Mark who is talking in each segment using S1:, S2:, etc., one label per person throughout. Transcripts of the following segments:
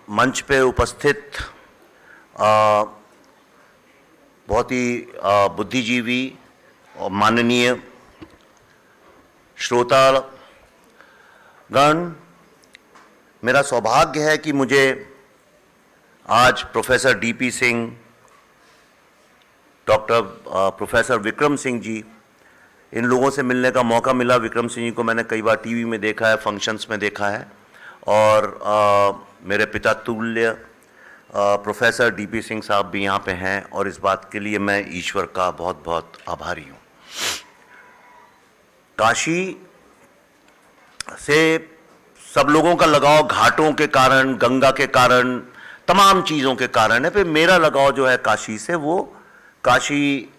S1: मंच पे उपस्थित बहुत ही बुद्धिजीवी और माननीय श्रोतागण, मेरा सौभाग्य है कि मुझे आज professor DP Singh, doctor professor Vikram Singh ji, इन लोगों से मिलने का मौका मिला। विक्रम सिंह जी को मैंने कई बार टीवी में देखा है, फंक्शंस में देखा है, और मेरे पिता तुल्य प्रोफेसर डीपी सिंह साहब भी यहाँ पे हैं, और इस बात के लिए मैं ईश्वर का बहुत बहुत आभारी हूँ। काशी से सब लोगों का लगाव घाटों के कारण, गंगा के कारण, तमाम चीज़ों के कारण है। फिर मेरा लगाव जो है काशी से, वो काशी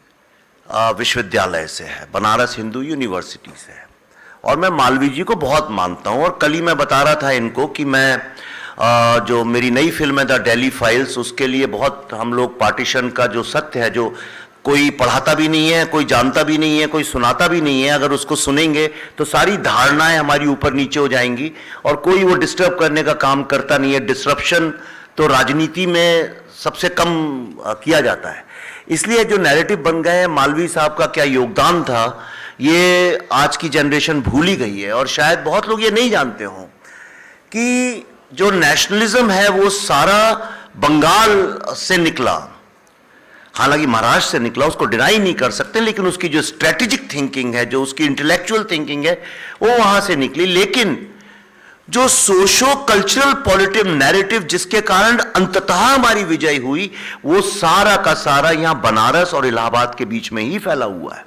S1: विश्वविद्यालय से है, बनारस हिंदू यूनिवर्सिटी से है, और मैं मालवीय जी को बहुत मानता हूँ। और कल ही मैं बता रहा था इनको कि मैं जो मेरी नई फिल्म है द दिल्ली फाइल्स, उसके लिए बहुत हम लोग पार्टीशन का जो सत्य है, जो कोई पढ़ाता भी नहीं है, कोई जानता भी नहीं है, कोई सुनाता भी नहीं है, अगर उसको सुनेंगे तो सारी धारणाएं हमारी ऊपर नीचे हो जाएंगी और कोई वो डिस्टर्ब करने का काम करता नहीं है। डिस्ट्रप्शन तो राजनीति में सबसे कम किया जाता है। इसलिए जो नैरेटिव बन गए हैं, मालवीय साहब का क्या योगदान था, ये आज की जनरेशन भूल ही गई है। और शायद बहुत लोग ये नहीं जानते हों कि जो नेशनलिज्म है वो सारा बंगाल से निकला, हालांकि महाराष्ट्र से निकला, उसको डिनाई नहीं कर सकते, लेकिन उसकी जो स्ट्रेटेजिक थिंकिंग है, जो उसकी इंटेलेक्चुअल थिंकिंग है, वो वहां से निकली। लेकिन जो सोशो कल्चरल पॉलिटिव नैरेटिव जिसके कारण अंततः हमारी विजय हुई, वो सारा का सारा यहां बनारस और इलाहाबाद के बीच में ही फैला हुआ है।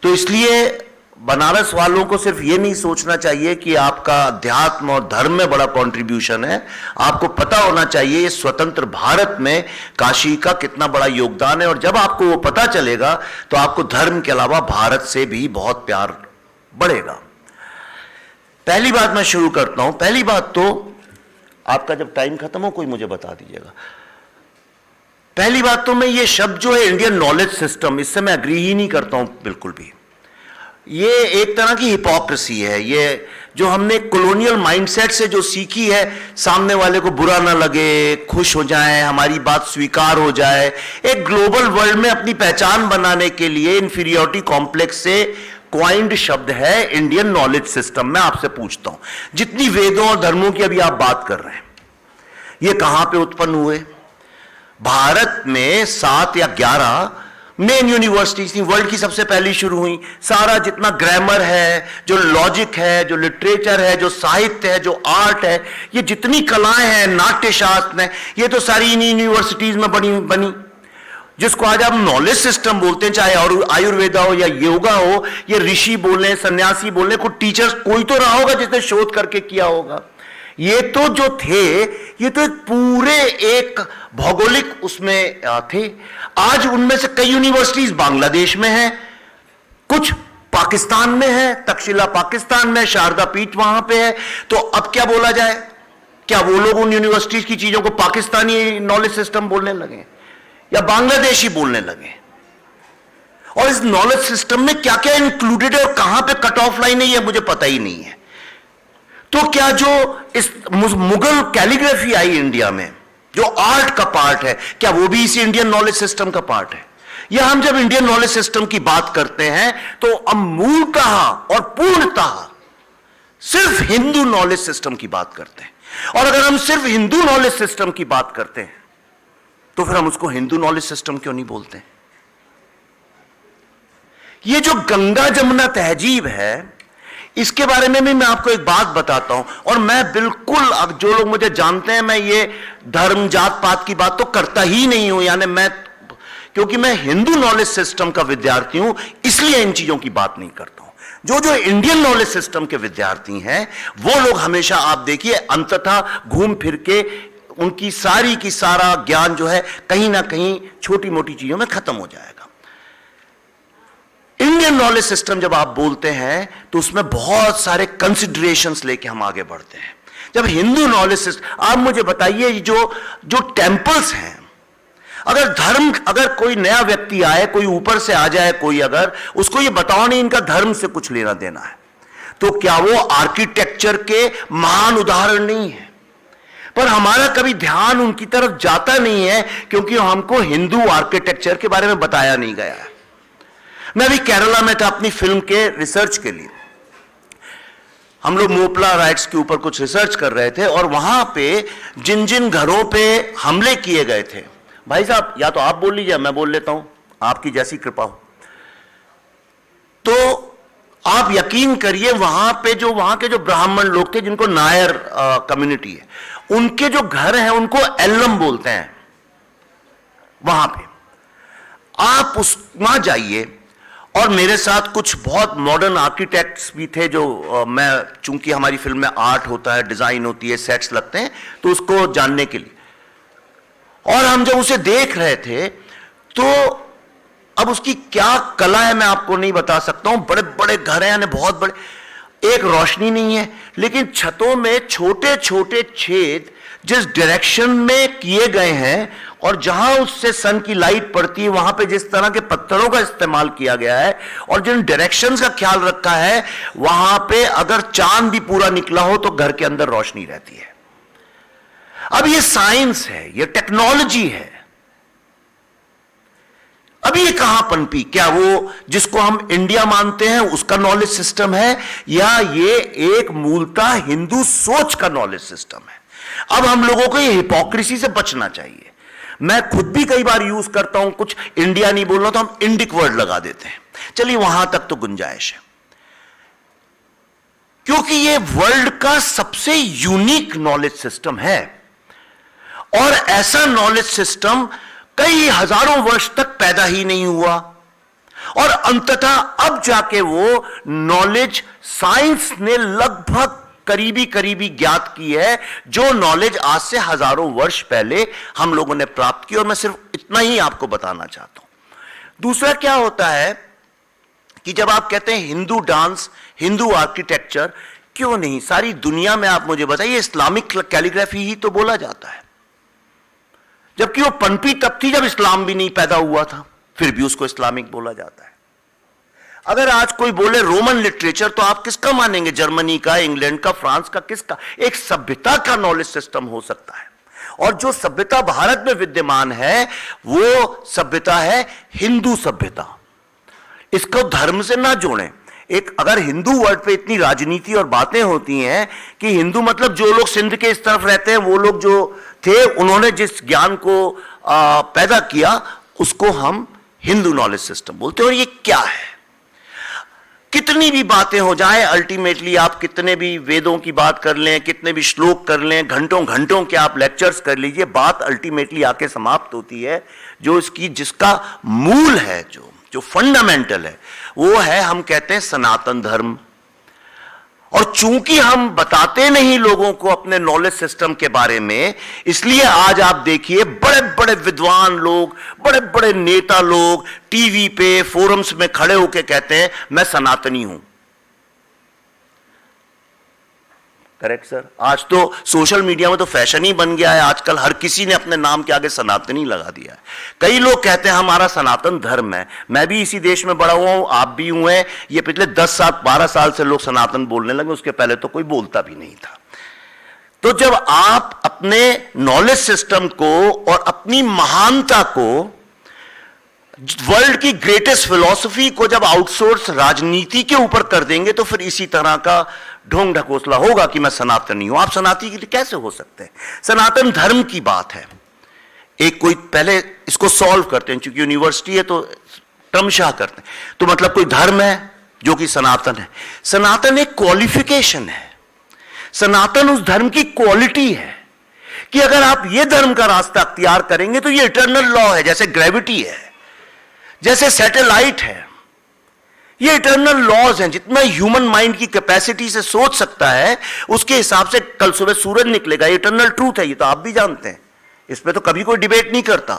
S1: तो इसलिए बनारस वालों को सिर्फ ये नहीं सोचना चाहिए कि आपका अध्यात्म और धर्म में बड़ा कंट्रीब्यूशन है, आपको पता होना चाहिए स्वतंत्र भारत में काशी का कितना बड़ा योगदान है। और जब आपको वो पता चलेगा तो आपको धर्म के अलावा भारत से भी बहुत प्यार बढ़ेगा। पहली बात मैं शुरू करता हूं। पहली बात तो आपका जब टाइम खत्म हो कोई मुझे बता दीजिएगा। पहली बात तो मैं ये शब्द जो है इंडियन नॉलेज सिस्टम, इससे मैं अग्री ही नहीं करता हूं बिल्कुल भी। ये एक तरह की हिपोक्रेसी है। ये जो हमने कॉलोनियल माइंडसेट से जो सीखी है, सामने वाले को बुरा ना लगे, खुश हो जाए, हमारी बात स्वीकार हो जाए, एक ग्लोबल वर्ल्ड में अपनी पहचान बनाने के लिए इंफीरियरिटी कॉम्प्लेक्स से क्वाइंड शब्द है इंडियन नॉलेज सिस्टम। मैं आपसे पूछता हूं, जितनी वेदों और धर्मों की अभी आप बात कर रहे हैं, ये कहां पे उत्पन्न हुए? भारत में 7 या 11 मेन यूनिवर्सिटीज थी, वर्ल्ड की सबसे पहली शुरू हुई। सारा जितना ग्रामर है, जो लॉजिक है, जो लिटरेचर है, जो साहित्य है, जो आर्ट है, ये जितनी कलाएं हैं, नाट्य शास्त्र है, ये तो सारी इन यूनिवर्सिटीज में बनी। जिसको आज आप नॉलेज सिस्टम बोलते हैं, चाहे आयुर्वेदा हो या योगा हो, ये ऋषि बोले, सन्यासी बोले, कोई टीचर कोई तो रहा होगा जिसने शोध करके किया होगा। ये तो जो थे, ये तो पूरे एक भौगोलिक उसमें थे। आज उनमें से कई यूनिवर्सिटीज बांग्लादेश में हैं, कुछ पाकिस्तान में है, तक्षशिला पाकिस्तान में, शारदा पीठ वहां पे है। तो अब क्या बोला जाए? क्या वो लोग उन यूनिवर्सिटीज की चीजों को पाकिस्तानी नॉलेज सिस्टम बोलने लगे या बांग्लादेशी बोलने लगे? और इस नॉलेज सिस्टम में क्या क्या इंक्लूडेड है और कहां पे कट ऑफ लाइन है, ये मुझे पता ही नहीं है। तो क्या जो इस मुगल कैलीग्राफी आई इंडिया में, जो आर्ट का पार्ट है, क्या वो भी इसी इंडियन नॉलेज सिस्टम का पार्ट है? या हम जब इंडियन नॉलेज सिस्टम की बात करते हैं तो हम मूलतः और पूर्णतः सिर्फ हिंदू नॉलेज सिस्टम की बात करते हैं। और अगर हम सिर्फ हिंदू नॉलेज सिस्टम की बात करते हैं तो फिर हम उसको हिंदू नॉलेज सिस्टम क्यों नहीं बोलते? ये जो गंगा जमुना तहजीब है, इसके बारे में भी मैं आपको एक बात बताता हूं। और मैं बिल्कुल, अब जो लोग मुझे जानते हैं, मैं ये धर्म जात पात की बात तो करता ही नहीं हूं। यानी मैं, क्योंकि मैं हिंदू नॉलेज सिस्टम का विद्यार्थी हूं, इसलिए इन चीजों की बात नहीं करता हूं। जो इंडियन नॉलेज सिस्टम के विद्यार्थी हैं, वो लोग हमेशा, आप देखिए, अंततः घूम फिर के उनकी सारी की सारा ज्ञान जो है कहीं ना कहीं छोटी मोटी चीजों में खत्म हो जाएगा। इंडियन नॉलेज सिस्टम जब आप बोलते हैं तो उसमें बहुत सारे कंसिडरेशंस लेके हम आगे बढ़ते हैं। जब हिंदू नॉलेज सिस्टम, आप मुझे बताइए, जो टेंपल्स हैं, अगर कोई नया व्यक्ति आए, कोई ऊपर से आ जाए, कोई अगर उसको ये बताओ नहीं इनका धर्म से कुछ लेना देना है, तो क्या वो आर्किटेक्चर के महान उदाहरण नहीं है? पर हमारा कभी ध्यान उनकी तरफ जाता नहीं है, क्योंकि हमको हिंदू आर्किटेक्चर के बारे में बताया नहीं गया है। मैं अभी केरला में था अपनी फिल्म के रिसर्च के लिए। हम लोग मोपला राइट्स के ऊपर कुछ रिसर्च कर रहे थे, और वहां पे जिन जिन घरों पे हमले किए गए थे, भाई साहब या तो आप बोल लीजिए, मैं बोल लेता हूं, आपकी जैसी कृपा हो, तो आप यकीन करिए वहां के जो ब्राह्मण लोग थे, जिनको नायर कम्युनिटी है, उनके जो घर हैं उनको एल्लम बोलते हैं। वहां पे आप वहां जाइए, और मेरे साथ कुछ बहुत मॉडर्न आर्किटेक्ट्स भी थे, जो मैं, चूंकि हमारी फिल्म में आर्ट होता है, डिजाइन होती है, सेट्स लगते हैं, तो उसको जानने के लिए, और हम जब उसे देख रहे थे तो अब उसकी क्या कला है मैं आपको नहीं बता सकता हूं। बड़े बड़े घर हैं, यानी बहुत बड़े, एक रोशनी नहीं है, लेकिन छतों में छोटे छोटे छेद जिस डायरेक्शन में किए गए हैं, और जहां उससे सन की लाइट पड़ती है वहां पे जिस तरह के पत्थरों का इस्तेमाल किया गया है, और जिन डायरेक्शंस का ख्याल रखा है, वहां पे अगर चांद भी पूरा निकला हो तो घर के अंदर रोशनी रहती है। अब ये साइंस है, ये टेक्नोलॉजी है। अब ये कहां पनपी? क्या वो जिसको हम इंडिया मानते हैं उसका नॉलेज सिस्टम है, या ये एक मूलतः हिंदू सोच का नॉलेज सिस्टम है? अब हम लोगों को ये हिपोक्रेसी से बचना चाहिए। मैं खुद भी कई बार यूज करता हूं, कुछ इंडिया नहीं बोलना तो हम इंडिक वर्ड लगा देते हैं, चलिए वहां तक तो गुंजाइश है, क्योंकि ये वर्ल्ड का सबसे यूनिक नॉलेज सिस्टम है, और ऐसा नॉलेज सिस्टम कई हजारों वर्ष तक पैदा ही नहीं हुआ, और अंततः अब जाके वो नॉलेज साइंस ने लगभग करीबी ज्ञात की है, जो नॉलेज आज से हजारों वर्ष पहले हम लोगों ने प्राप्त की। और मैं सिर्फ इतना ही आपको बताना चाहता हूं। दूसरा क्या होता है कि जब आप कहते हैं हिंदू डांस, हिंदू आर्किटेक्चर, क्यों नहीं सारी दुनिया में आप मुझे बताइए इस्लामिक कैलीग्राफी ही तो बोला जाता है, जबकि वो पनपी तब थी जब इस्लाम भी नहीं पैदा हुआ था, फिर भी उसको इस्लामिक बोला जाता है। अगर आज कोई बोले रोमन लिटरेचर, तो आप किसका मानेंगे? जर्मनी का, इंग्लैंड का, फ्रांस का, किसका? एक सभ्यता का नॉलेज सिस्टम हो सकता है, और जो सभ्यता भारत में विद्यमान है वो सभ्यता है हिंदू सभ्यता। इसको धर्म से ना जोड़ें। एक अगर हिंदू वर्ड पे इतनी राजनीति और बातें होती हैं कि हिंदू मतलब जो लोग सिंध के इस तरफ रहते हैं, वो लोग जो थे, उन्होंने जिस ज्ञान को पैदा किया उसको हम हिंदू नॉलेज सिस्टम बोलते हैं। और ये क्या है? कितनी भी बातें हो जाए, अल्टीमेटली आप कितने भी वेदों की बात कर लें, कितने भी श्लोक कर लें, घंटों घंटों के आप लेक्चर्स कर लीजिए, बात अल्टीमेटली आके समाप्त होती है जो इसकी जिसका मूल है, जो फंडामेंटल है, वो है, हम कहते हैं सनातन धर्म। और चूंकि हम बताते नहीं लोगों को अपने नॉलेज सिस्टम के बारे में, इसलिए आज आप देखिए बड़े बड़े विद्वान लोग, बड़े बड़े नेता लोग टीवी पे, फोरम्स में खड़े होकर कहते हैं मैं सनातनी हूं। Correct sir? आज तो सोशल मीडिया में तो फैशन ही बन गया है, आजकल हर किसी ने अपने नाम के आगे सनातनी लगा दिया है। कई लोग कहते हैं हमारा सनातन धर्म है। मैं भी इसी देश में बड़ा हुआ हूं, आप भी हुए हैं। ये पिछले 10 साल 12 साल से लोग सनातन बोलने लगे, उसके पहले तो कोई बोलता भी नहीं था। तो जब आप अपने नॉलेज सिस्टम को और अपनी महानता को, वर्ल्ड की ग्रेटेस्ट फिलॉसफी को जब आउटसोर्स राजनीति के ऊपर कर देंगे, तो फिर इसी तरह का ढोंग ढकोसला होगा कि मैं सनातनी हूं। आप सनातनी के लिए कैसे हो सकते हैं? सनातन धर्म की बात है। एक कोई पहले इसको सॉल्व करते हैं, क्योंकि यूनिवर्सिटी है तो क्रमशः करते हैं। तो मतलब कोई धर्म है जो कि सनातन है। सनातन एक क्वालिफिकेशन है। सनातन उस धर्म की क्वालिटी है कि अगर आप ये धर्म का रास्ता अख्तियार करेंगे तो ये इटर्नल लॉ है, जैसे ग्रेविटी है, जैसे सैटेलाइट है। ये इटर्नल लॉज हैं। जितना ह्यूमन माइंड की कैपेसिटी से सोच सकता है, उसके हिसाब से कल सुबह सूरज निकलेगा। इटर्नल ट्रूथ है, ये तो आप भी जानते हैं, इस पे तो कभी कोई डिबेट नहीं करता।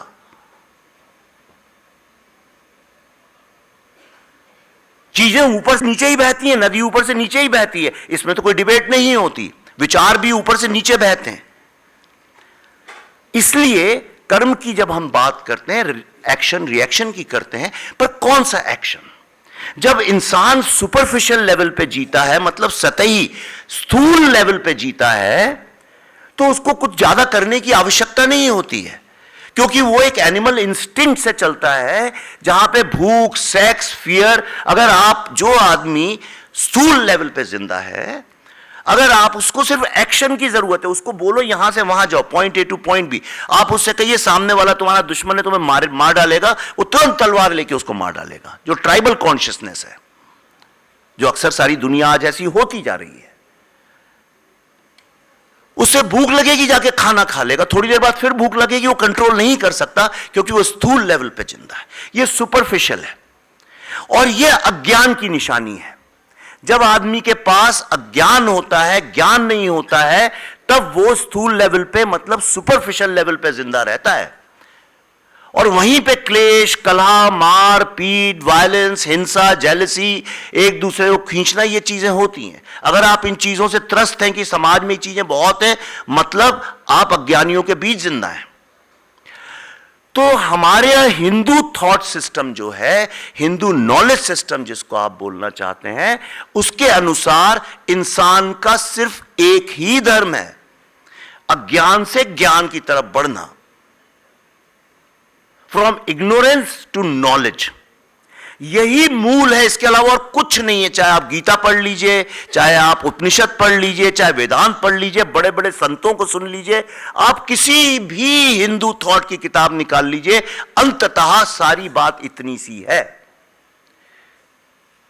S1: चीजें ऊपर से नीचे ही बहती हैं, नदी ऊपर से नीचे ही बहती है, इसमें तो कोई डिबेट नहीं होती। विचार भी ऊपर से नीचे बहते हैं। इसलिए कर्म की जब हम बात करते हैं, एक्शन रिएक्शन की करते हैं, पर कौन सा एक्शन? जब इंसान सुपरफिशियल लेवल पे जीता है, मतलब सतही स्थूल लेवल पे जीता है, तो उसको कुछ ज्यादा करने की आवश्यकता नहीं होती है, क्योंकि वो एक एनिमल इंस्टिंक्ट से चलता है, जहां पे भूख, सेक्स, फियर, अगर आप जो आदमी स्थूल लेवल पे जिंदा है, अगर आप उसको सिर्फ एक्शन की जरूरत है, उसको बोलो यहां से वहां जाओ, point A to point B, आप उससे कहिए सामने वाला तुम्हारा दुश्मन है, तुम्हें मार डालेगा, वो तुरंत तलवार लेके उसको मार डालेगा। जो ट्राइबल कॉन्शियसनेस है, जो अक्सर सारी दुनिया आज ऐसी होती जा रही है, उससे भूख लगेगी, जाके खाना खा लेगा, थोड़ी देर बाद फिर भूख लगेगी, वो कंट्रोल नहीं कर सकता, क्योंकि वो स्थूल लेवल पे जिंदा है। ये सुपरफिशियल है और ये अज्ञान की निशानी है। जब आदमी के पास अज्ञान होता है, ज्ञान नहीं होता है, तब वो स्थूल लेवल पे, मतलब सुपरफिशियल लेवल पे जिंदा रहता है, और वहीं पे क्लेश, कलह, मार पीट, वायलेंस, हिंसा, जेलसी, एक दूसरे को खींचना, ये चीजें होती हैं। अगर आप इन चीजों से त्रस्त हैं कि समाज में ये चीजें बहुत हैं, मतलब आप अज्ञानियों के बीच जिंदा हैं। तो हमारे यहां हिंदू थॉट सिस्टम जो है, हिंदू नॉलेज सिस्टम जिसको आप बोलना चाहते हैं, उसके अनुसार इंसान का सिर्फ एक ही धर्म है, अज्ञान से ज्ञान की तरफ बढ़ना, फ्रॉम इग्नोरेंस टू नॉलेज। यही मूल है, इसके अलावा और कुछ नहीं है। चाहे आप गीता पढ़ लीजिए, चाहे आप उपनिषद पढ़ लीजिए, चाहे वेदांत पढ़ लीजिए, बड़े बड़े संतों को सुन लीजिए, आप किसी भी हिंदू थॉट की किताब निकाल लीजिए, अंततः सारी बात इतनी सी है।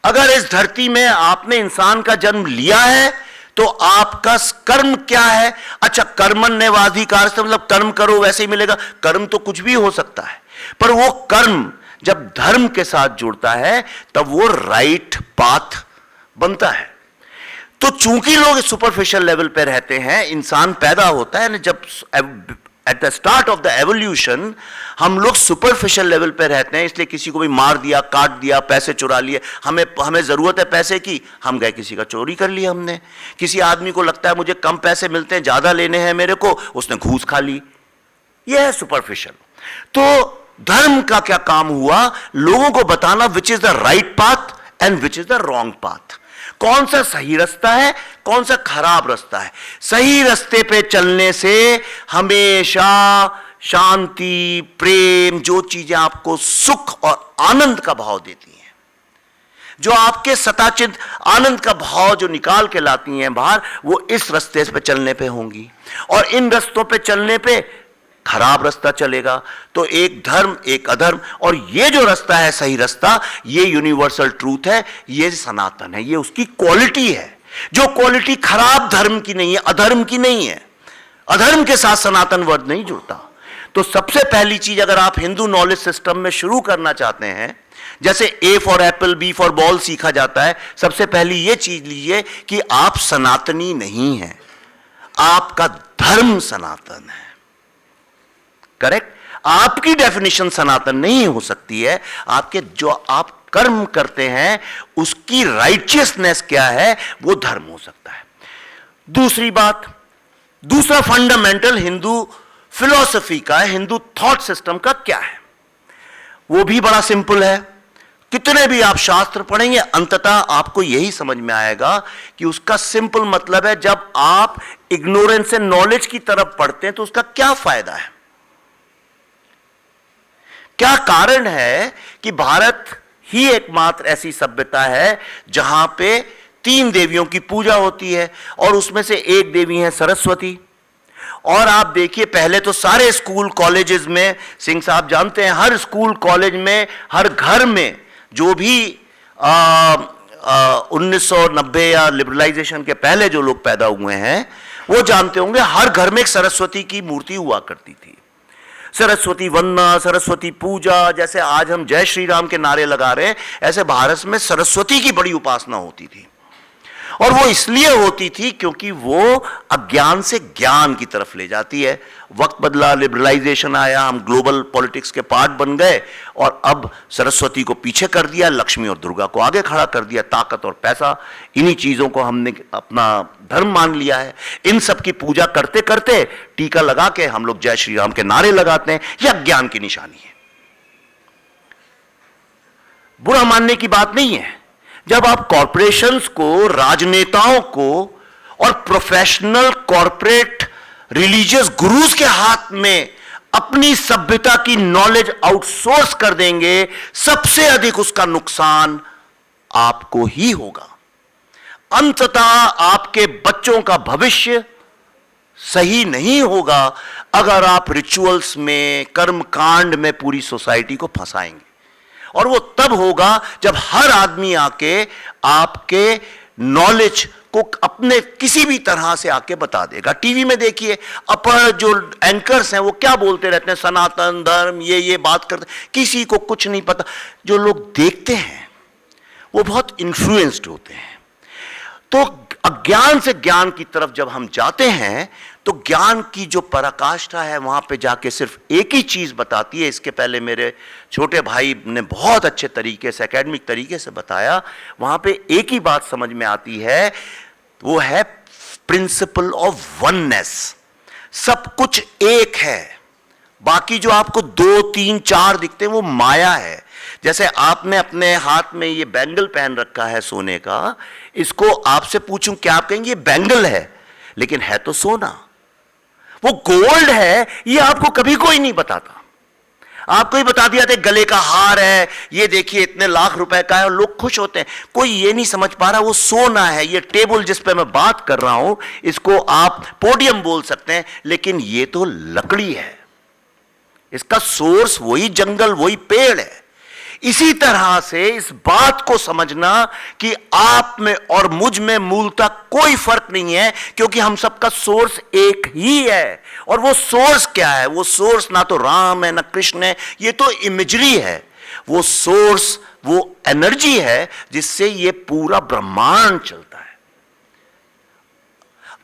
S1: अगर इस धरती में आपने इंसान का जन्म लिया है, तो आपका कर्म क्या है? अच्छा, कर्मण्येवाधिकार से मतलब कर्म करो वैसे ही मिलेगा, कर्म तो कुछ भी हो सकता है, पर वो कर्म जब धर्म के साथ जुड़ता है तब वो राइट पाथ बनता है। तो चूंकि लोग सुपरफिशियल लेवल पे रहते हैं, इंसान पैदा होता है ना, जब at the start of the evolution हम लोग सुपरफिशियल लेवल पे रहते हैं, इसलिए किसी को भी मार दिया, काट दिया, पैसे चुरा लिए, हमें जरूरत है पैसे की, हम गए किसी का चोरी कर लिया हमने। किसी आदमी को लगता है मुझे कम पैसे मिलते हैं, ज्यादा लेने हैं मेरे को, उसने घूस खा ली। यह है सुपरफिशियल। तो धर्म का क्या काम हुआ? लोगों को बताना which is the right path and which is the wrong path. कौन सा सही रास्ता है, कौन सा खराब रास्ता है। सही रास्ते पे चलने से हमेशा शांति, प्रेम, जो चीजें आपको सुख और आनंद का भाव देती हैं, जो आपके सताचित आनंद का भाव जो निकाल के लाती हैं बाहर, वो इस रास्ते पे चलने पे होंगी। और इन रास्तों पे चलने पे खराब रास्ता चलेगा, तो एक धर्म एक अधर्म। और ये जो रास्ता है सही रास्ता, ये यूनिवर्सल ट्रूथ है, ये सनातन है, ये उसकी क्वालिटी है, जो क्वालिटी खराब धर्म की नहीं है, अधर्म की नहीं है। अधर्म के साथ सनातन वर्ड नहीं जुड़ता। तो सबसे पहली चीज अगर आप हिंदू नॉलेज सिस्टम में शुरू करना चाहते हैं, जैसे A for apple, B for ball सीखा जाता है, सबसे पहली ये चीज लीजिए कि आप सनातनी नहीं हैं, आपका धर्म सनातन है। करेक्ट? आपकी डेफिनेशन सनातन नहीं हो सकती है, आपके जो आप कर्म करते हैं उसकी राइचियसनेस क्या है, वो धर्म हो सकता है। दूसरी बात, दूसरा फंडामेंटल हिंदू फिलॉसफी का, हिंदू थॉट सिस्टम का क्या है, वो भी बड़ा सिंपल है। कितने भी आप शास्त्र पढ़ेंगे, अंततः आपको यही समझ में आएगा कि उसका सिंपल मतलब है, जब आप इग्नोरेंस से नॉलेज की तरफ पढ़ते हैं तो उसका क्या फायदा है। क्या कारण है कि भारत ही एकमात्र ऐसी सभ्यता है जहां पे 3 देवियों की पूजा होती है, और उसमें से एक देवी है सरस्वती। और आप देखिए, पहले तो सारे स्कूल कॉलेजेस में, सिंह साहब जानते हैं, हर स्कूल कॉलेज में, हर घर में, जो भी 1990 या लिबरलाइजेशन के पहले जो लोग पैदा हुए हैं वो जानते होंगे, हर घर में एक सरस्वती की मूर्ति हुआ करती थी। सरस्वती वंदना, सरस्वती पूजा, जैसे आज हम जय श्री राम के नारे लगा रहे हैं, ऐसे भारत में सरस्वती की बड़ी उपासना होती थी। और वो इसलिए होती थी क्योंकि वो अज्ञान से ज्ञान की तरफ ले जाती है। वक्त बदला, लिबरलाइजेशन आया, हम ग्लोबल पॉलिटिक्स के पार्ट बन गए, और अब सरस्वती को पीछे कर दिया, लक्ष्मी और दुर्गा को आगे खड़ा कर दिया। ताकत और पैसा, इन्हीं चीजों को हमने अपना धर्म मान लिया है। इन सब की पूजा करते करते टीका लगा के हम लोग जय श्री राम के नारे लगाते हैं। यह अज्ञान की निशानी है, बुरा मानने की बात नहीं है। जब आप कॉरपोरेशंस को, राजनेताओं को और प्रोफेशनल कॉरपोरेट रिलीजियस गुरुज के हाथ में अपनी सभ्यता की नॉलेज आउटसोर्स कर देंगे, सबसे अधिक उसका नुकसान आपको ही होगा। अंततः आपके बच्चों का भविष्य सही नहीं होगा अगर आप रिचुअल्स में, कर्म कांड में पूरी सोसाइटी को फंसाएंगे। और वो तब होगा जब हर आदमी आके आपके नॉलेज को अपने किसी भी तरह से आके बता देगा। टीवी में देखिए, अपर जो एंकर्स हैं वो क्या बोलते रहते हैं, सनातन धर्म ये बात करते, किसी को कुछ नहीं पता। जो लोग देखते हैं वो बहुत इन्फ्लुएंस्ड होते हैं। तो अज्ञान से ज्ञान की तरफ जब हम जाते हैं तो ज्ञान की जो पराकाष्ठा है वहां पे जाके सिर्फ एक ही चीज बताती है। इसके पहले मेरे छोटे भाई ने बहुत अच्छे तरीके से, एकेडमिक तरीके से बताया। वहां पे एक ही बात समझ में आती है, वो है प्रिंसिपल ऑफ वननेस। सब कुछ एक है, बाकी जो आपको 2, 3, 4 दिखते हैं वो माया है। जैसे आपने अपने हाथ में ये बैंगल पहन रखा है सोने का, इसको आपसे पूछूं क्या आप कहेंगे ये बैंगल है, लेकिन है तो सोना। वो गोल्ड है, ये आपको कभी कोई नहीं बताता। आपको ही बता दिया था गले का हार है, ये देखिए इतने लाख रुपए का है, और लोग खुश होते हैं। कोई ये नहीं समझ पा रहा वो सोना है। ये टेबल जिस पे मैं बात कर रहा हूं, इसको आप पोडियम बोल सकते हैं, लेकिन ये तो लकड़ी है। इसका सोर्स वही जंगल, वही पेड़ है। इसी तरह से इस बात को समझना कि आप में और मुझ में मूलतः कोई फर्क नहीं है, क्योंकि हम सबका सोर्स एक ही है। और वो सोर्स क्या है? वो सोर्स ना तो राम है ना कृष्ण है, ये तो इमेजरी है। वो सोर्स, वो एनर्जी है जिससे ये पूरा ब्रह्मांड चलता है।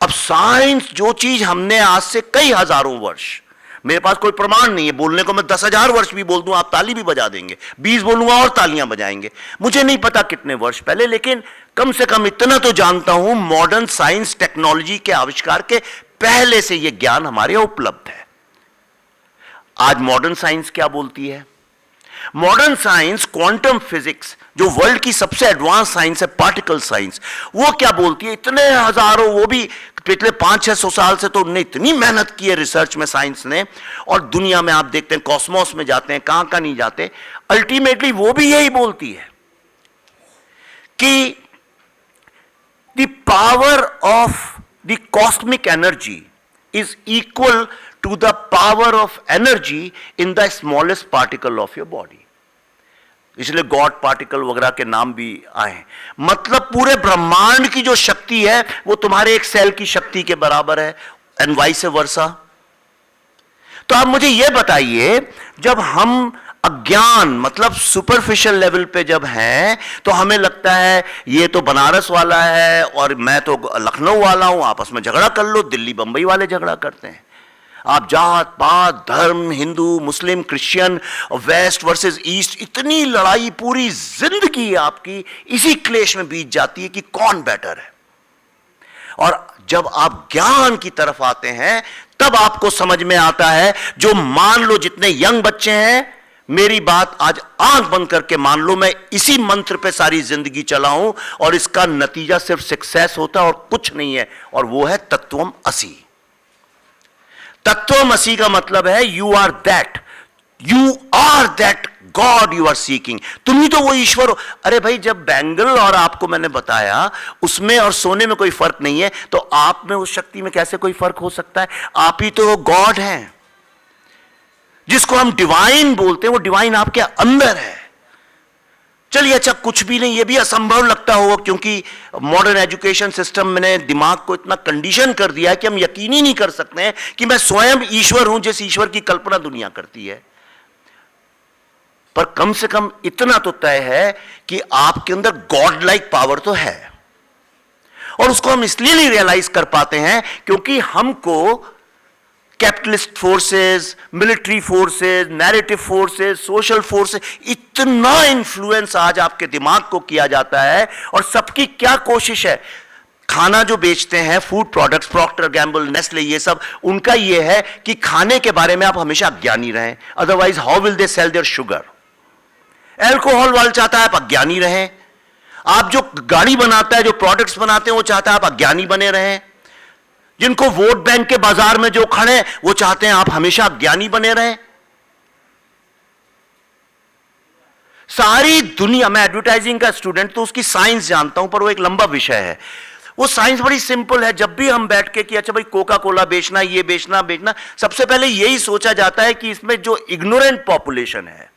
S1: अब साइंस, जो चीज हमने आज से कई हजारों वर्ष, मेरे पास कोई प्रमाण नहीं है, बोलने को मैं 10,000 वर्ष भी बोल दूं आप ताली भी बजा देंगे, 20 बोलूंगा और तालियां बजाएंगे। मुझे नहीं पता कितने वर्ष पहले, लेकिन कम से कम इतना तो जानता हूं, मॉडर्न साइंस टेक्नोलॉजी के आविष्कार के पहले से यह ज्ञान हमारे यहां उपलब्ध है। आज मॉडर्न साइंस क्या बोलती है? मॉडर्न साइंस, क्वांटम फिजिक्स, जो वर्ल्ड की सबसे एडवांस साइंस है, पार्टिकल साइंस, वो क्या बोलती है? इतने हजारों, वो भी पिछले 500-600 साल से तो उन्होंने इतनी मेहनत की है रिसर्च में, साइंस ने, और दुनिया में आप देखते हैं कॉस्मोस में जाते हैं, कहां कहां नहीं जाते, अल्टीमेटली वो भी यही बोलती है कि the power of the cosmic energy is equal to the power of energy in the smallest particle of your body. इसलिए गॉड पार्टिकल वगैरह के नाम भी आए। मतलब पूरे ब्रह्मांड की जो शक्ति है वो तुम्हारे एक सेल की शक्ति के बराबर है, एंड वाइस वर्सा। तो आप मुझे यह बताइए, जब हम अज्ञान मतलब सुपरफिशियल लेवल पे जब हैं, तो हमें लगता है ये तो बनारस वाला है और मैं तो लखनऊ वाला हूं, आपस में झगड़ा कर लो। दिल्ली बंबई वाले झगड़ा करते हैं। आप जात पात, धर्म, हिंदू, मुस्लिम, क्रिश्चियन, वेस्ट वर्सेस ईस्ट, इतनी लड़ाई, पूरी जिंदगी आपकी इसी क्लेश में बीत जाती है कि कौन बेटर है। और जब आप ज्ञान की तरफ आते हैं तब आपको समझ में आता है, जो मान लो जितने यंग बच्चे हैं, मेरी बात आज आंख बंद करके मान लो, मैं इसी मंत्र पे सारी जिंदगी चला हूं और इसका नतीजा सिर्फ सक्सेस होता है और कुछ नहीं है, और वो है तत्वमसि। तत्वमसि का मतलब है you are that God you are seeking. तुम ही तो वो ईश्वर हो। अरे भाई, जब बैंगल और आपको मैंने बताया उसमें और सोने में कोई फर्क नहीं है, तो आप में, उस शक्ति में कैसे कोई फर्क हो सकता है? आप ही तो गॉड हैं। जिसको हम डिवाइन बोलते हैं वो डिवाइन आपके अंदर है। चलिए अच्छा, कुछ भी नहीं, ये भी असंभव लगता होगा, क्योंकि मॉडर्न एजुकेशन सिस्टम ने दिमाग को इतना कंडीशन कर दिया है कि हम यकीन ही नहीं कर सकते हैं कि मैं स्वयं ईश्वर हूं, जिस ईश्वर की कल्पना दुनिया करती है। पर कम से कम इतना तो तय है कि आपके अंदर गॉड लाइक पावर तो है, और उसको हम इसलिए नहीं रियलाइज कर पाते हैं क्योंकि हमको capitalist forces, military forces, narrative forces, social forces, इतना इन्फ्लुएंस आज आपके दिमाग को किया जाता है। और सबकी क्या कोशिश है? खाना जो बेचते हैं, food products, Procter Gamble, Nestle, ये सब, उनका ये है कि खाने के बारे में आप हमेशा अज्ञानी रहें, otherwise how will they sell their sugar. Alcohol वाला चाहता है आप अज्ञानी रहें। आप जो गाड़ी बनाता है, जो प्रोडक्ट्स बनाते हैं, वो चाहता है आप अज्ञानी बने रहें। जिनको वोट बैंक के बाजार में जो खड़े हैं वो चाहते हैं आप हमेशा ज्ञानी बने रहें। सारी दुनिया, मैं एडवर्टाइजिंग का स्टूडेंट तो उसकी साइंस जानता हूं, पर वो एक लंबा विषय है। वो साइंस बड़ी सिंपल है। जब भी हम बैठ के कि अच्छा भाई कोका कोला बेचना, ये बेचना, सबसे पहले यही सोचा जाता है कि इसमें जो इग्नोरेंट पॉपुलेशन है,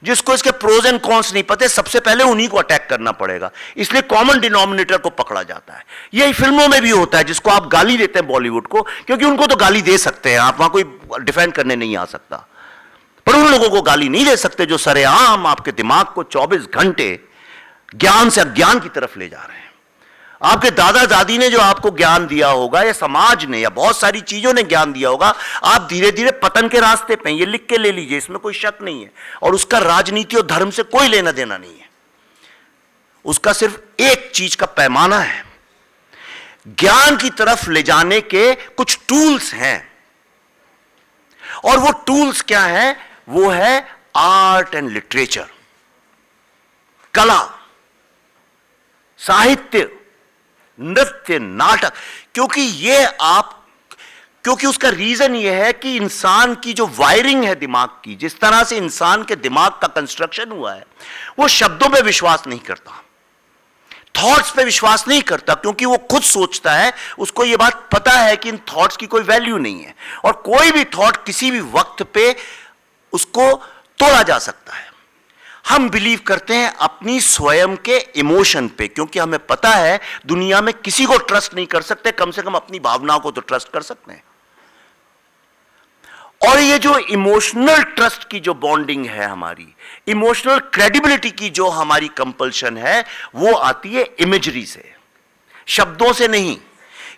S1: जिसको इसके प्रोज एंड कॉन्स नहीं पते, सबसे पहले उन्हीं को अटैक करना पड़ेगा। इसलिए कॉमन डिनोमिनेटर को पकड़ा जाता है। यही फिल्मों में भी होता है, जिसको आप गाली देते हैं बॉलीवुड को, क्योंकि उनको तो गाली दे सकते हैं आप, वहां कोई डिफेंड करने नहीं आ सकता, पर उन लोगों को गाली नहीं दे सकते जो सरेआम आपके दिमाग को 24 घंटे ज्ञान से अज्ञान की तरफ ले जा रहे हैं। आपके दादा दादी ने जो आपको ज्ञान दिया होगा, या समाज ने, या बहुत सारी चीजों ने ज्ञान दिया होगा, आप धीरे धीरे पतन के रास्ते पे हैं। ये लिख के ले लीजिए, इसमें कोई शक नहीं है। और उसका राजनीति और धर्म से कोई लेना देना नहीं है। उसका सिर्फ एक चीज का पैमाना है, ज्ञान की तरफ ले जाने के कुछ टूल्स हैं। और वो टूल्स क्या है? वो है आर्ट एंड लिटरेचर, कला, साहित्य, नृत्य, नाटक। क्योंकि उसका रीजन यह है कि इंसान की जो वायरिंग है दिमाग की, जिस तरह से इंसान के दिमाग का कंस्ट्रक्शन हुआ है, वो शब्दों पे विश्वास नहीं करता, थॉट्स पे विश्वास नहीं करता, क्योंकि वो खुद सोचता है, उसको ये बात पता है कि इन थॉट्स की कोई वैल्यू नहीं है, और कोई भी थॉट किसी भी वक्त पे उसको तोड़ा जा सकता है। हम बिलीव करते हैं अपनी स्वयं के इमोशन पे, क्योंकि हमें पता है दुनिया में किसी को ट्रस्ट नहीं कर सकते, कम से कम अपनी भावनाओं को तो ट्रस्ट कर सकते हैं। और ये जो इमोशनल ट्रस्ट की जो बॉन्डिंग है, हमारी इमोशनल क्रेडिबिलिटी की जो हमारी कंपल्शन है, वो आती है इमेजरी से, शब्दों से नहीं।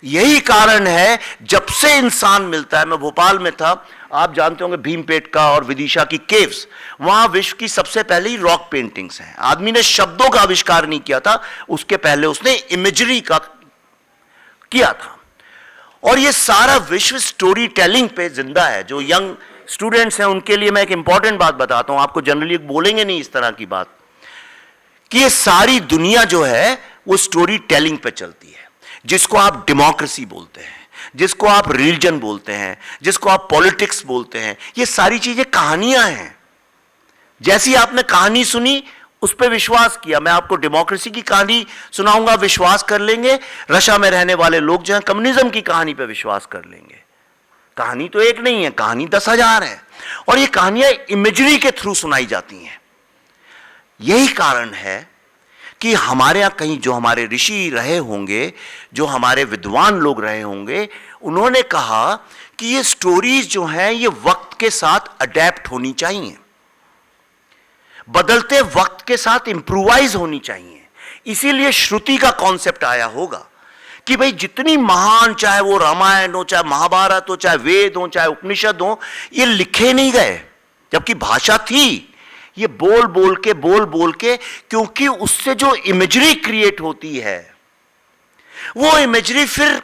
S1: यही कारण है जब से इंसान मिलता है, मैं भोपाल में था, आप जानते होंगे भीमपेटका और विदिशा की केव्स, वहां विश्व की सबसे पहली रॉक पेंटिंग्स हैं। आदमी ने शब्दों का आविष्कार नहीं किया था, उसके पहले उसने इमेजरी का किया था। और ये सारा विश्व स्टोरी टेलिंग पे जिंदा है। जो यंग स्टूडेंट्स हैं उनके लिए मैं एक इंपॉर्टेंट बात बताता हूं, आपको जनरली बोलेंगे नहीं इस तरह की बात, कि ये सारी दुनिया जो है वो स्टोरी टेलिंग पे चलती है, जिसको आप डेमोक्रेसी बोलते हैं, जिसको आप रिलीजन बोलते हैं, जिसको आप पॉलिटिक्स बोलते हैं। ये सारी चीजें कहानियां हैं। जैसी आपने कहानी सुनी उस पर विश्वास किया। मैं आपको डेमोक्रेसी की कहानी सुनाऊंगा, विश्वास कर लेंगे। रशिया में रहने वाले लोग जो हैं कम्युनिज्म की कहानी पर विश्वास कर लेंगे। कहानी तो एक नहीं है, कहानी 10,000 है, और ये कहानियां इमेजरी के थ्रू सुनाई जाती हैं। यही कारण है कि हमारे यहां कहीं जो हमारे ऋषि रहे होंगे, जो हमारे विद्वान लोग रहे होंगे, उन्होंने कहा कि ये स्टोरीज जो हैं ये वक्त के साथ अडेप्ट होनी चाहिए, बदलते वक्त के साथ इंप्रूवाइज होनी चाहिए। इसीलिए श्रुति का कॉन्सेप्ट आया होगा कि भाई जितनी महान, चाहे वो रामायण हो, चाहे महाभारत हो, चाहे वेद हो, चाहे उपनिषद हो, ये लिखे नहीं गए, जबकि भाषा थी। ये बोल बोल के, क्योंकि उससे जो इमेजरी क्रिएट होती है, वो इमेजरी फिर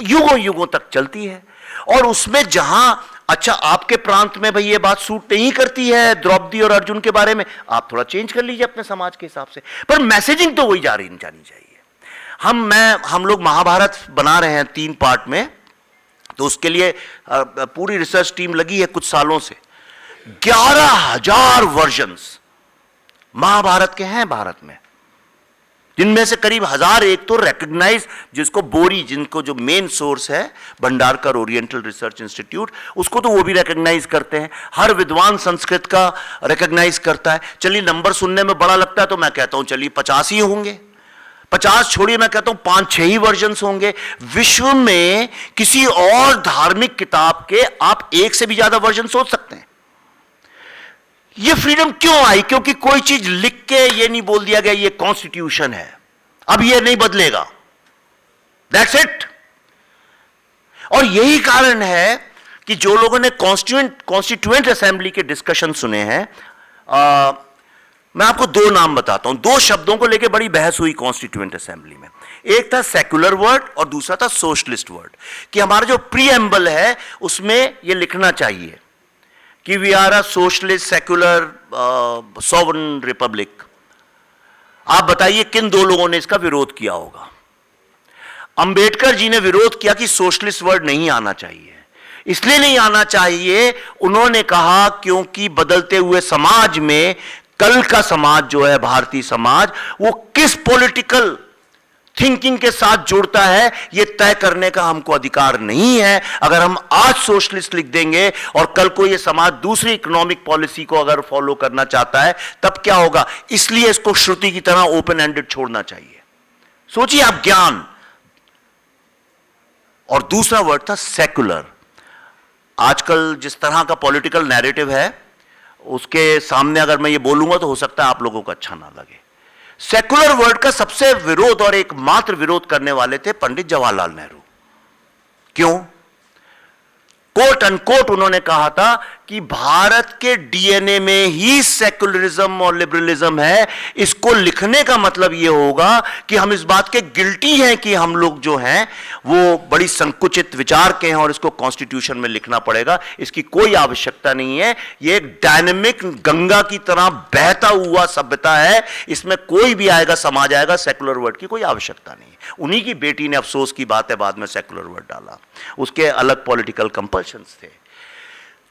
S1: युगों युगों तक चलती है। और उसमें जहां, अच्छा आपके प्रांत में भाई ये बात सूट नहीं करती है द्रौपदी और अर्जुन के बारे में, आप थोड़ा चेंज कर लीजिए अपने समाज के हिसाब से, पर मैसेजिंग तो वही जानी चाहिए। हम लोग महाभारत बना रहे हैं 3 पार्ट में, तो उसके लिए पूरी रिसर्च टीम लगी है कुछ सालों से। 11,000 वर्जन्स महाभारत के हैं भारत में, जिनमें से करीब 1,001 तो रिकॉग्नाइज, जिसको बोरी, जिनको जो मेन सोर्स है भंडारकर ओरिएंटल रिसर्च इंस्टीट्यूट, उसको तो वो भी रिकॉग्नाइज करते हैं। हर विद्वान संस्कृत का रिकॉग्नाइज करता है। चलिए नंबर सुनने में बड़ा लगता है तो मैं कहता हूं चलिए 50 ही होंगे, 50 छोड़िए, मैं कहता हूं 5-6 ही वर्जन्स होंगे। विश्व में किसी और धार्मिक किताब के आप 1 से भी ज्यादा वर्जन सोच सकते हैं। ये फ्रीडम क्यों आई? क्योंकि कोई चीज लिख के ये नहीं बोल दिया गया ये कॉन्स्टिट्यूशन है, अब ये नहीं बदलेगा, दैट्स इट। और यही कारण है कि जो लोगों ने कॉन्स्टिट्यूएंट असेंबली के डिस्कशन सुने हैं, मैं आपको 2 नाम बताता हूं। 2 शब्दों को लेकर बड़ी बहस हुई कॉन्स्टिट्यूएंट असेंबली में। एक था सेक्युलर वर्ड और दूसरा था सोशलिस्ट वर्ड, कि हमारा जो प्रीएम्बल है उसमें यह लिखना चाहिए कि we are a socialist secular sovereign republic. आप बताइए किन 2 लोगों ने इसका विरोध किया होगा? अंबेडकर जी ने विरोध किया कि सोशलिस्ट वर्ड नहीं आना चाहिए। इसलिए नहीं आना चाहिए, उन्होंने कहा क्योंकि बदलते हुए समाज में कल का समाज जो है, भारतीय समाज, वो किस पॉलिटिकल थिंकिंग के साथ जुड़ता है, यह तय करने का हमको अधिकार नहीं है। अगर हम आज सोशलिस्ट लिख देंगे और कल को यह समाज दूसरी इकोनॉमिक पॉलिसी को अगर फॉलो करना चाहता है, तब क्या होगा? इसलिए इसको श्रुति की तरह ओपन एंडेड छोड़ना चाहिए। सोचिए आप, ज्ञान। और दूसरा वर्ड था सेकुलर। आजकल जिस तरह का पॉलिटिकल नैरेटिव है, उसके सामने अगर मैं ये बोलूंगा तो हो सकता है आप लोगों को अच्छा ना लगे। सेकुलर वर्ड का सबसे विरोध और एकमात्र विरोध करने वाले थे पंडित जवाहरलाल नेहरू। क्यों? कोट अनकोट उन्होंने कहा था कि भारत के डीएनए में ही सेकुलरिज्म और लिबरलिज्म है। इसको लिखने का मतलब यह होगा कि हम इस बात के गिल्टी हैं कि हम लोग जो हैं वो बड़ी संकुचित विचार के हैं और इसको कॉन्स्टिट्यूशन में लिखना पड़ेगा। इसकी कोई आवश्यकता नहीं है। यह एक डायनेमिक गंगा की तरह बहता हुआ सभ्यता है, इसमें कोई भी आएगा, समाज आएगा, सेकुलर वर्ड की कोई आवश्यकता नहीं है। उन्हीं की बेटी ने, अफसोस की बात है, बाद में सेकुलर वर्ड डाला, उसके अलग पॉलिटिकल कंपल्शंस थे।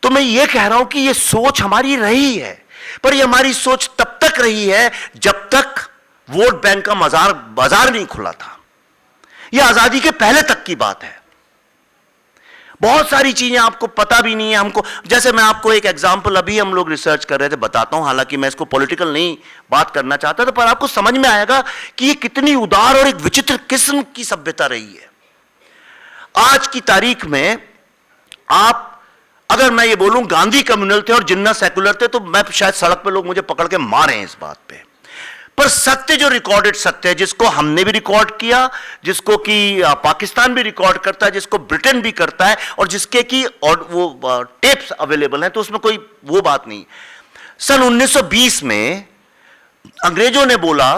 S1: तो मैं ये कह रहा हूं कि ये सोच हमारी रही है, पर ये हमारी सोच तब तक रही है जब तक वोट बैंक का बाजार नहीं खुला था। यह आजादी के पहले तक की बात है। बहुत सारी चीजें आपको पता भी नहीं है हमको। जैसे मैं आपको एक एग्जांपल, अभी हम लोग रिसर्च कर रहे थे, बताता हूं। हालांकि मैं इसको पॉलिटिकल नहीं बात करना चाहता था, पर आपको समझ में आएगा कि ये कितनी उदार और एक विचित्र किस्म की सभ्यता रही है। आज की तारीख में आप, अगर मैं ये बोलूं गांधी कम्युनल थे और जिन्ना सेकुलर थे, तो मैं शायद सड़क पे लोग मुझे पकड़ के मारे हैं इस बात पे। पर सत्य जो रिकॉर्डेड सत्य है, जिसको हमने भी रिकॉर्ड किया, जिसको कि पाकिस्तान भी रिकॉर्ड करता है, जिसको ब्रिटेन भी करता है, और जिसके की और वो टेप्स अवेलेबल हैं, तो उसमें कोई वो बात नहीं। सन 1920 में अंग्रेजों ने बोला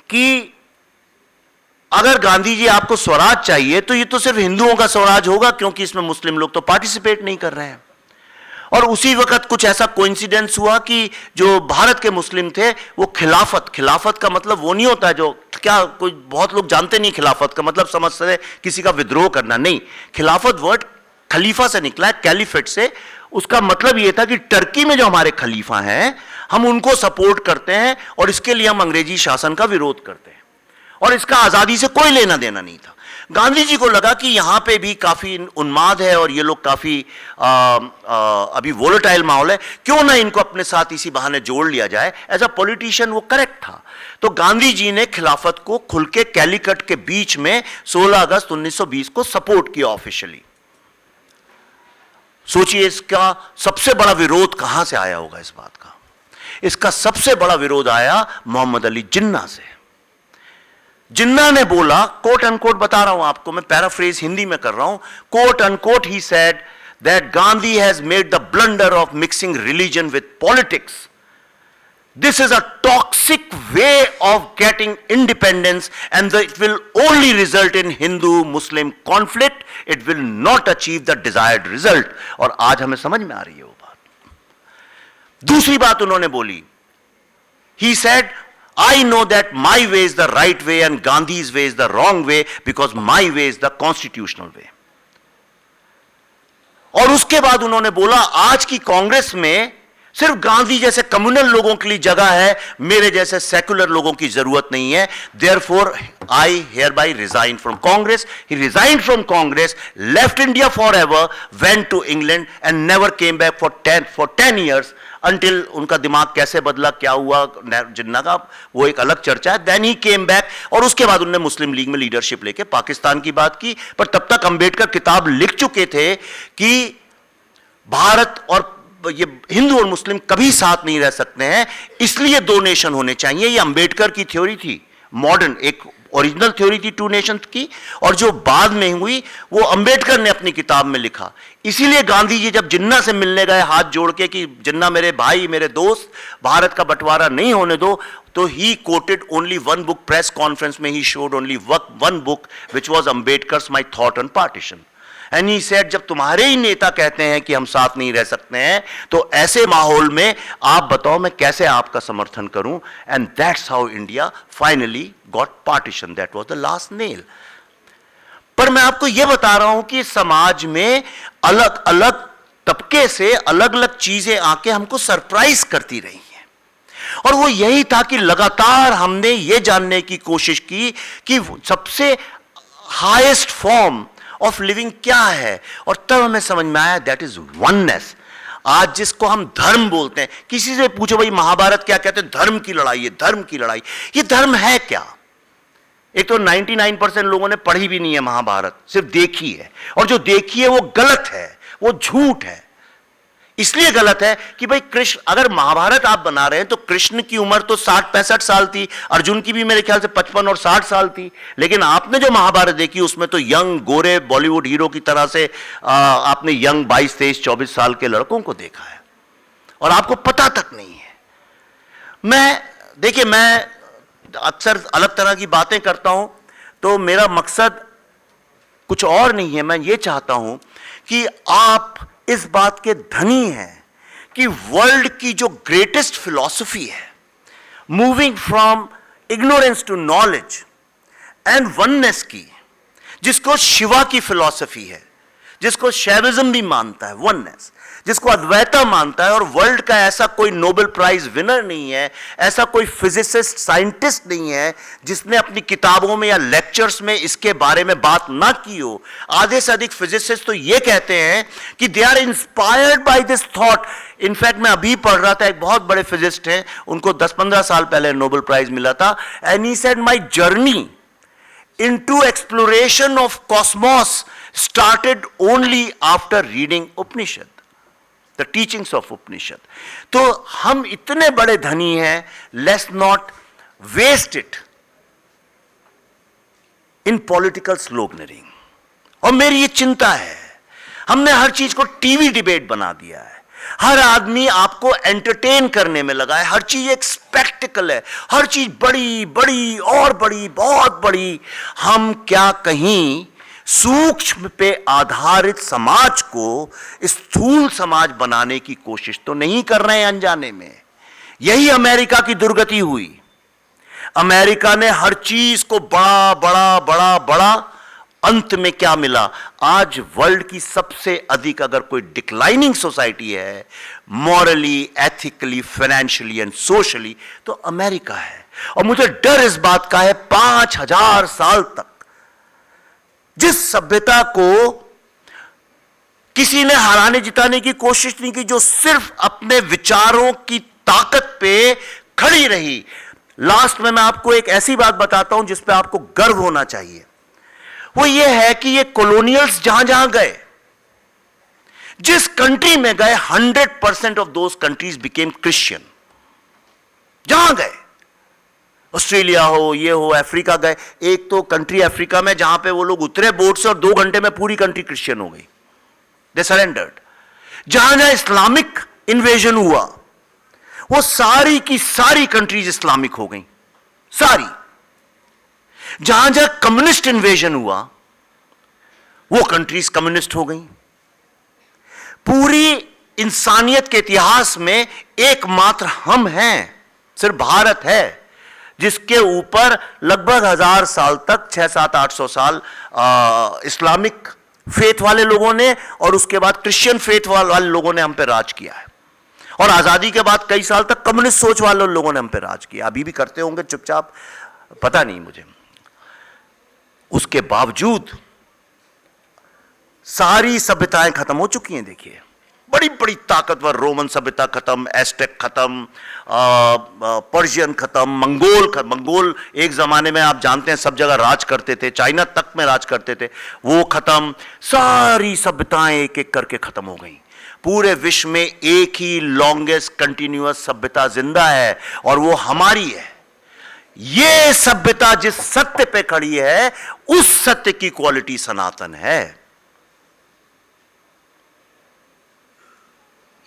S1: कि अगर गांधी जी आपको स्वराज चाहिए तो ये तो सिर्फ हिंदुओं का स्वराज होगा, क्योंकि इसमें मुस्लिम लोग तो पार्टिसिपेट नहीं कर रहे हैं। और उसी वक्त कुछ ऐसा कोइंसिडेंस हुआ कि जो भारत के मुस्लिम थे वो खिलाफत का मतलब वो नहीं होता है जो, क्या कोई बहुत लोग जानते नहीं खिलाफत का मतलब, समझते हैं किसी का विद्रोह करना। नहीं, खिलाफत वर्ड खलीफा से निकला है, कैलिफेट से। उसका मतलब यह था कि टर्की में जो हमारे खलीफा हैं, हम उनको सपोर्ट करते हैं और इसके लिए हम अंग्रेजी शासन का विरोध करते हैं, और इसका आजादी से कोई लेना देना नहीं था। गांधी जी को लगा कि यहां पे भी काफी उन्माद है और ये लोग काफी अभी वोलेटाइल माहौल है, क्यों ना इनको अपने साथ इसी बहाने जोड़ लिया जाए। एज अ पॉलिटिशियन वो करेक्ट था। तो गांधी जी ने खिलाफत को खुल के कैलीकट के बीच में 16 अगस्त 1920 को सपोर्ट किया ऑफिशियली। सोचिए इसका सबसे बड़ा विरोध कहां से आया होगा इस बात का? इसका सबसे बड़ा विरोध आया मोहम्मद अली जिन्ना से। जिन्ना ने बोला, कोट अनकोट बता रहा हूं आपको, मैं पैराफ्रेज हिंदी में कर रहा हूं, quote unquote, he said that Gandhi has made the blunder of mixing religion with politics. This is a toxic way of getting independence and it will only result in Hindu Muslim conflict, it will not achieve the desired result. और आज हमें समझ में आ रही है वो बात। दूसरी बात उन्होंने बोली, he said, I know that my way is the right way and Gandhi's way is the wrong way because my way is the constitutional way. और उसके बाद उन्होंने बोला, आज की कांग्रेस में सिर्फ गांधी जैसे कम्युनल लोगों के लिए जगह है, मेरे जैसे सेकुलर लोगों की जरूरत नहीं है। Therefore, I hereby resign from Congress. He resigned from Congress, left India forever, went to England and never came back for 10 years. Until उनका दिमाग कैसे बदला, क्या हुआ जिन्ना का, वो एक अलग चर्चा है। देन ही केम बैक, और उसके बाद उन्होंने मुस्लिम लीग में लीडरशिप लेके पाकिस्तान की बात की। पर तब तक अंबेडकर किताब लिख चुके थे कि भारत और ये हिंदू और मुस्लिम कभी साथ नहीं रह सकते हैं, इसलिए 2 नेशन होने चाहिए। ये अंबेडकर की थ्योरी थी, मॉडर्न, एक ओरिजिनल थ्योरी थी 2 नेशंस की, और जो बाद में हुई वो अंबेडकर ने अपनी किताब में लिखा। इसीलिए गांधी जी जब जिन्ना से मिलने गए हाथ जोड़ के कि जिन्ना मेरे भाई, मेरे दोस्त, भारत का बंटवारा नहीं होने दो, तो ही quoted only 1 book. Press conference में ही showed only 1 book which was Ambedkar's my thought on partition. And he said, जब तुम्हारे ही नेता कहते हैं कि हम साथ नहीं रह सकते हैं, तो ऐसे माहौल में आप बताओ मैं कैसे आपका समर्थन करूं। And that's how India finally got partition, that was the last nail. पर मैं आपको यह बता रहा हूं कि समाज में अलग अलग तबके से अलग अलग चीजें आके हमको सरप्राइज करती रही हैं, और वो यही था कि लगातार हमने ये जानने की कोशिश की कि सबसे हाईएस्ट फॉर्म ऑफ लिविंग क्या है, और तब हमें समझ में आया दैट इज वननेस। आज जिसको हम धर्म बोलते हैं, किसी से पूछो भाई महाभारत क्या कहते हैं, धर्म की लड़ाई है, धर्म की लड़ाई। ये धर्म है क्या? एक तो 99% लोगों ने पढ़ी भी नहीं है महाभारत, सिर्फ देखी है, और जो देखी है वो गलत है, वो झूठ है। इसलिए गलत है कि भाई कृष्ण, अगर महाभारत आप बना रहे हैं तो कृष्ण की उम्र तो 60-65 साल थी, अर्जुन की भी मेरे ख्याल से 55 और 60 साल थी, लेकिन आपने जो महाभारत देखी उसमें तो यंग गोरे बॉलीवुड हीरो की तरह से आपने यंग 22, 23, 24 साल के लड़कों को देखा है, और आपको पता तक नहीं है। देखिए, मैं अक्सर अलग तरह की बातें करता हूं, तो मेरा मकसद कुछ और नहीं है। मैं ये चाहता हूं कि आप इस बात के धनी हैं कि वर्ल्ड की जो ग्रेटेस्ट फिलॉसफी है, moving from ignorance to knowledge and oneness की, जिसको शिवा की फिलॉसफी है, जिसको शैविज्म भी मानता है, वननेस, जिसको अद्वैता मानता है, और वर्ल्ड का ऐसा कोई नोबेल प्राइज विनर नहीं है, ऐसा कोई फिजिसिस्ट साइंटिस्ट नहीं है जिसने अपनी किताबों में या लेक्चर्स में इसके बारे में बात ना की हो। आधे से अधिक फिजिसिस्ट तो ये कहते हैं कि they are inspired by this thought. In fact मैं अभी पढ़ रहा था, एक बहुत बड़े फिजिस्ट हैं, उनको 10-15 साल पहले नोबेल प्राइज मिला था, and he said my journey into exploration of cosmos started only after reading Upanishad, the teachings of Upanishad. तो हम इतने बड़े धनी हैं, let's not waste it in political sloganeering. और मेरी ये चिंता है, हमने हर चीज को टीवी डिबेट बना दिया है, हर आदमी आपको एंटरटेन करने में लगा है, हर चीज एक स्पेक्टिकल है, हर चीज बड़ी बड़ी और बड़ी, बहुत बड़ी। हम क्या कहीं सूक्ष्म पे आधारित समाज को स्थूल समाज बनाने की कोशिश तो नहीं कर रहे हैं अनजाने में? यही अमेरिका की दुर्गति हुई। अमेरिका ने हर चीज को बड़ा बड़ा बड़ा बड़ा, अंत में क्या मिला? आज वर्ल्ड की सबसे अधिक अगर कोई डिक्लाइनिंग सोसाइटी है, morally, ethically, financially and socially, तो अमेरिका है। और मुझे डर इस बात का है, 5000 साल तक जिस सभ्यता को किसी ने हराने जिताने की कोशिश नहीं की, जो सिर्फ अपने विचारों की ताकत पे खड़ी रही। लास्ट में मैं आपको एक ऐसी बात बताता हूं जिस पे आपको गर्व होना चाहिए। वो ये है कि ये कॉलोनियल्स जहां जहां गए, जिस कंट्री में गए, 100% of those countries became Christian. जहां गए, ऑस्ट्रेलिया हो, ये हो, अफ्रीका गए, एक तो कंट्री अफ्रीका में जहां पे वो लोग उतरे बोट से और 2 घंटे में पूरी कंट्री क्रिश्चियन हो गई, दे सरेंडर्ड। जहां जहां इस्लामिक इन्वेजन हुआ, वो सारी की सारी कंट्रीज इस्लामिक हो गई, सारी। जहां जहां कम्युनिस्ट इन्वेजन हुआ, वो कंट्रीज कम्युनिस्ट हो गई। पूरी इंसानियत के इतिहास में एकमात्र हम हैं, सिर्फ भारत है, जिसके ऊपर लगभग 1000 साल तक, 600-700-800 साल इस्लामिक फेथ वाले लोगों ने, और उसके बाद क्रिश्चियन फेथ वाले लोगों ने हम पे राज किया है। और आजादी के बाद कई साल तक कम्युनिस्ट सोच वाले लोगों ने हम पे राज किया, अभी भी करते होंगे चुपचाप, पता नहीं मुझे। उसके बावजूद सारी सभ्यताएं खत्म हो चुकी हैं। देखिए, बड़ी बड़ी ताकतवर रोमन सभ्यता खत्म, एस्टेक खत्म, पर्शियन खत्म, मंगोल एक जमाने में आप जानते हैं सब जगह राज करते थे, चाइना तक में राज करते थे, वो खत्म। सारी सभ्यताएं एक एक करके खत्म हो गई। पूरे विश्व में एक ही लॉन्गेस्ट कंटिन्यूअस सभ्यता जिंदा है, और वो हमारी है। ये सभ्यता जिस सत्य पे खड़ी है, उस सत्य की क्वालिटी सनातन है।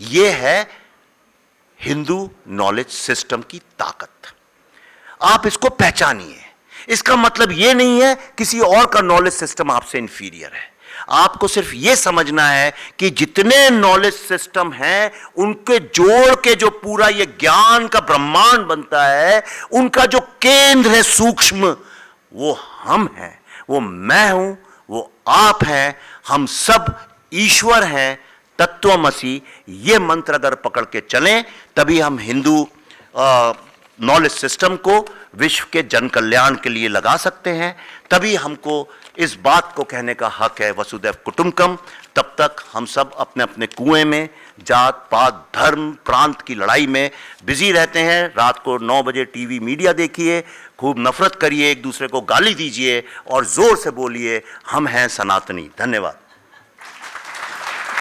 S1: यह है हिंदू नॉलेज सिस्टम की ताकत। आप इसको पहचानिए। इसका मतलब यह नहीं है किसी और का नॉलेज सिस्टम आपसे इंफीरियर है। आपको सिर्फ यह समझना है कि जितने नॉलेज सिस्टम हैं, उनके जोड़ के जो पूरा ये ज्ञान का ब्रह्मांड बनता है, उनका जो केंद्र है सूक्ष्म, वो हम हैं, वो मैं हूं, वो आप हैं, हम सब ईश्वर हैं, तत्वमसी, ये मंत्र अगर पकड़ के चलें तभी हम हिंदू नॉलेज सिस्टम को विश्व के जन कल्याण के लिए लगा सकते हैं। तभी हमको इस बात को कहने का हक है वसुदैव कुटुंबकम। तब तक हम सब अपने अपने कुएं में जात पात धर्म प्रांत की लड़ाई में बिजी रहते हैं। रात को 9 बजे टीवी मीडिया देखिए, खूब नफरत करिए, एक दूसरे को गाली दीजिए और जोर से बोलिए हम हैं सनातनी। धन्यवाद।